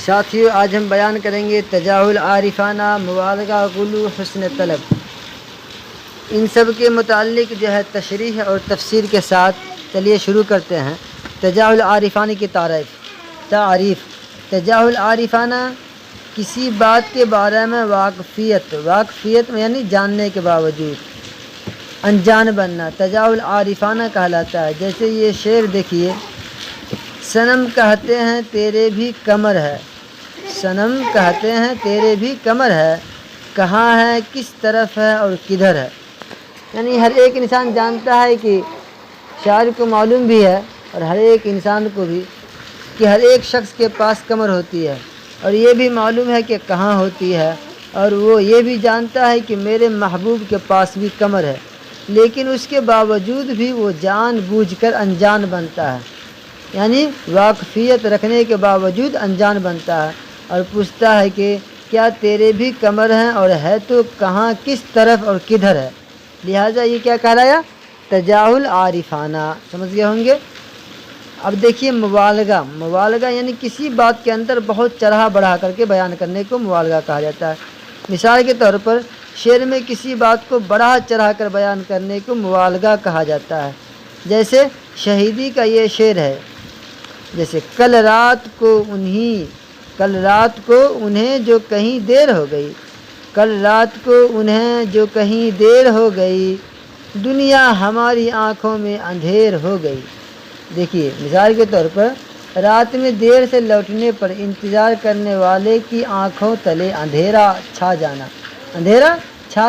ساتھیو آج ہم بیان کریں گے تجاہل عارفانہ، مبالغہ، غلو، حسن طلب، ان سب کے متعلق جو ہے تشریح اور تفسیر کے ساتھ چلیے شروع کرتے ہیں۔ تجاہل عارفانہ کی تعریف تجاہل عارفانہ کسی بات کے بارے میں واقفیت میں یعنی جاننے کے باوجود انجان بننا تجاہل عارفانہ کہلاتا ہے۔ جیسے یہ شعر دیکھیے، صنم کہتے ہیں تیرے بھی کمر ہے، صنم کہتے ہیں تیرے بھی کمر ہے، کہاں ہے کس طرف ہے اور کدھر ہے۔ یعنی ہر ایک انسان جانتا ہے کہ شاعر کو معلوم بھی ہے اور ہر ایک انسان کو بھی کہ ہر ایک شخص کے پاس کمر ہوتی ہے، اور یہ بھی معلوم ہے کہ کہاں ہوتی ہے، اور وہ یہ بھی جانتا ہے کہ میرے محبوب کے پاس بھی کمر ہے، لیکن اس کے باوجود بھی وہ جان بوجھ کر انجان بنتا ہے، یعنی واقفیت رکھنے کے باوجود انجان بنتا ہے اور پوچھتا ہے کہ کیا تیرے بھی کمر ہیں اور ہے تو کہاں کس طرف اور کدھر ہے۔ لہٰذا یہ کیا کہلایا؟ تجاہل عارفانہ، سمجھ گئے ہوں گے۔ اب دیکھیے مبالغہ یعنی کسی بات کے اندر بہت چڑھا بڑھا کر کے بیان کرنے کو مبالغہ کہا جاتا ہے۔ مثال کے طور پر شعر میں کسی بات کو بڑھا چڑھا کر بیان کرنے کو مبالغہ کہا جاتا ہے۔ جیسے شہیدی کا یہ شعر ہے، جیسے کل رات کو انہیں جو کہیں دیر ہو گئی، کل رات کو انہیں جو کہیں دیر ہو گئی، دنیا ہماری آنکھوں میں اندھیر ہو گئی۔ دیکھیے مثال کے طور پر رات میں دیر سے لوٹنے پر انتظار کرنے والے کی آنکھوں تلے اندھیرا چھا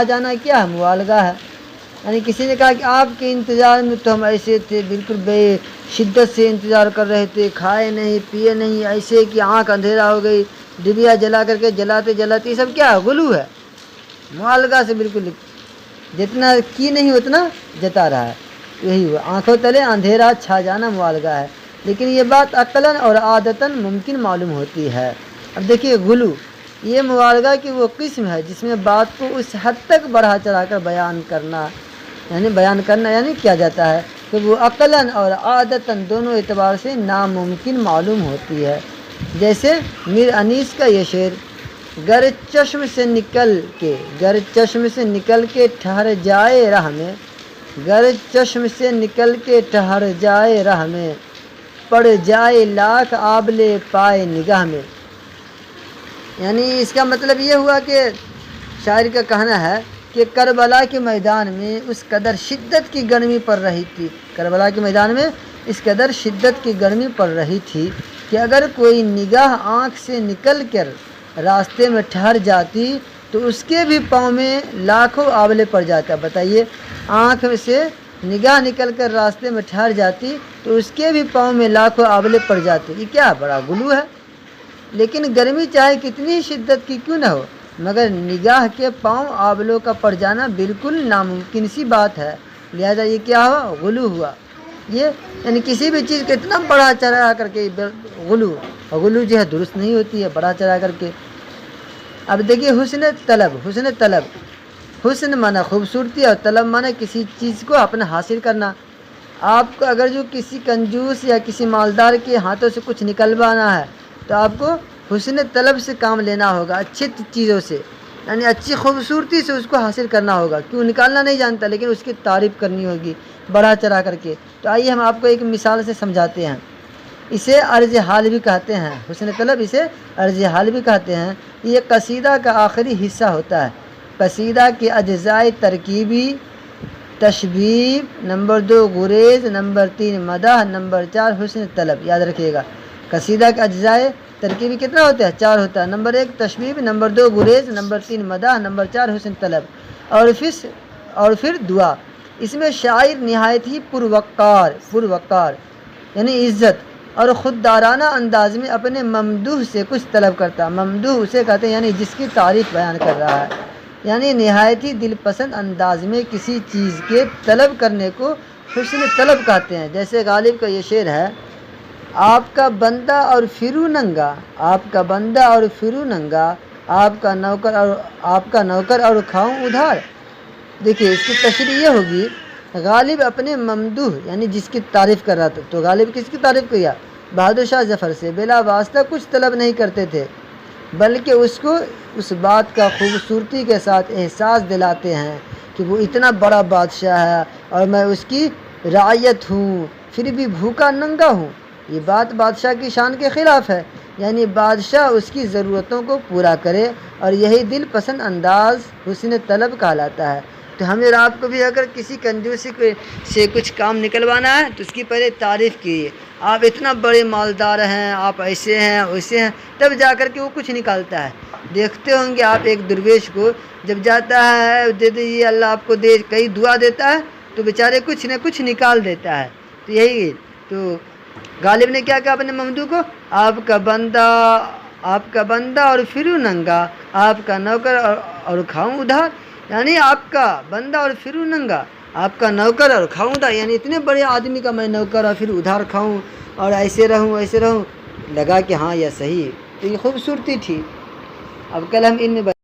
جانا کیا ہے؟ مبالغہ ہے۔ یعنی کسی نے کہا کہ آپ کے انتظار میں تو ہم ایسے تھے، بالکل بے شدت سے انتظار کر رہے تھے، کھائے نہیں پیے نہیں، ایسے کہ آنکھ اندھیرا ہو گئی، ڈبیا جلا کر کے جلاتے یہ سب کیا ہے؟ غلو ہے، مبالغہ سے بالکل جتنا کی نہیں اتنا جتا رہا ہے، یہی ہوا آنکھوں تلے اندھیرا چھا جانا مبالغہ ہے، لیکن یہ بات عقلاً اور عادتاً ممکن معلوم ہوتی ہے۔ اب دیکھیے غلو یہ مبالغہ کی وہ قسم ہے جس میں بات کو اس حد تک بڑھا چڑھا کر بیان کرنا یعنی کیا جاتا ہے کہ وہ عقلاً اور عادتاً دونوں اعتبار سے ناممکن معلوم ہوتی ہے۔ جیسے میر انیس کا یہ شعر، گر چشم سے نکل کے ٹھہر جائے راہ میں، گر چشم سے نکل کے ٹھہر جائے راہ میں، پڑ جائے لاکھ آبلے پائے نگاہ میں۔ یعنی اس کا مطلب یہ ہوا کہ شاعر کا کہنا ہے کہ کربلا کے میدان میں اس قدر شدت کی گرمی پڑ رہی تھی، کربلا کے میدان میں اس قدر شدت کی گرمی پڑ رہی تھی کہ اگر کوئی نگاہ آنکھ سے نکل کر راستے میں ٹھہر جاتی تو اس کے بھی پاؤں میں لاکھوں آبلے پڑ جاتا۔ بتائیے، آنکھ سے نگاہ نکل کر راستے میں ٹھہر جاتی تو اس کے بھی پاؤں میں لاکھوں آبلے پڑ جاتے۔ یہ کیا بڑا غلو ہے۔ لیکن گرمی چاہے کتنی شدت کی کیوں نہ ہو، مگر نگاہ کے پاؤں آبلوں کا پڑ جانا بالکل ناممکن سی بات ہے، لہذا یہ کیا ہوا؟ غلو ہوا۔ یہ یعنی کسی بھی چیز کو اتنا بڑا چڑھا کر کے غلو جو ہے درست نہیں ہوتی ہے، بڑا چڑھا کر کے۔ اب دیکھیے حسن طلب، حسن مانا خوبصورتی اور طلب مانا کسی چیز کو اپنا حاصل کرنا۔ آپ کو اگر جو کسی کنجوس یا کسی مالدار کے ہاتھوں سے کچھ نکلوانا ہے تو آپ کو حسن طلب سے کام لینا ہوگا، اچھی چیزوں سے یعنی اچھی خوبصورتی سے اس کو حاصل کرنا ہوگا۔ کیوں نکالنا نہیں جانتا لیکن اس کی تعریف کرنی ہوگی بڑھا چڑھا کر کے۔ تو آئیے ہم آپ کو ایک مثال سے سمجھاتے ہیں۔ اسے عرض حال بھی کہتے ہیں، حسن طلب اسے عرض حال بھی کہتے ہیں۔ یہ قصیدہ کا آخری حصہ ہوتا ہے۔ قصیدہ کے اجزائے ترکیبی، تشبیب، نمبر 2 غریز، نمبر 3 مدح، نمبر 4 حسن طلب۔ یاد رکھیے گا، قصیدہ کے اجزائے ترکیبی کتنا ہوتا ہے؟ 4 ہوتا ہے۔ نمبر 1 تشبیب، نمبر 2 غریز، نمبر 3 مدح، نمبر 4 حسن طلب، اور پھر دعا۔ اس میں شاعر نہایت ہی پروقار یعنی عزت اور خوددارانہ انداز میں اپنے ممدوح سے کچھ طلب کرتا ہے۔ ممدوح اسے کہتے ہیں یعنی جس کی تعریف بیان کر رہا ہے، یعنی نہایت ہی دل پسند انداز میں کسی چیز کے طلب کرنے کو حسن طلب کہتے ہیں۔ جیسے غالب کا یہ شعر ہے، آپ کا بندہ اور فرو ننگا، آپ کا بندہ اور فرو ننگا، آپ کا نوکر اور کھاؤں ادھار۔ دیکھیے اس کی تشریح یہ ہوگی، غالب اپنے ممدوح یعنی جس کی تعریف کر رہا تھا، تو غالب کس کی تعریف کیا؟ بہادر شاہ ظفر سے بلا واسطہ کچھ طلب نہیں کرتے تھے، بلکہ اس کو اس بات کا خوبصورتی کے ساتھ احساس دلاتے ہیں کہ وہ اتنا بڑا بادشاہ ہے اور میں اس کی رعیت ہوں، پھر بھی بھوکا ننگا ہوں۔ یہ بات بادشاہ کی شان کے خلاف ہے، یعنی بادشاہ اس کی ضرورتوں کو پورا کرے، اور یہی دل پسند انداز حسن طلب کہلاتا ہے۔ تو ہمیں اور آپ کو بھی اگر کسی کنجوسی سے کچھ کام نکلوانا ہے تو اس کی پہلے تعریف کیجیے، آپ اتنا بڑے مالدار ہیں، آپ ایسے ہیں ویسے ہیں، تب جا کر کے وہ کچھ نکالتا ہے۔ دیکھتے ہوں گے آپ ایک درویش کو جب جاتا ہے دے دے یہ اللہ آپ کو دے، کئی دعا دیتا ہے تو بیچارے کچھ نہ کچھ نکال دیتا ہے۔ تو یہی تو غالب نے کیا کہا اپنے ممدوح کو، آپ کا بندہ اور پھروں ننگا، آپ کا نوکر اور کھاؤں ادھار، یعنی آپ کا بندہ اور پھروں ننگا، آپ کا نوکر اور کھاؤں ادھار، یعنی اتنے بڑے آدمی کا میں نوکر اور پھر ادھار کھاؤں اور ایسے رہوں۔ لگا کہ ہاں یہ صحیح، تو یہ خوبصورتی تھی۔ اب کل ہم ان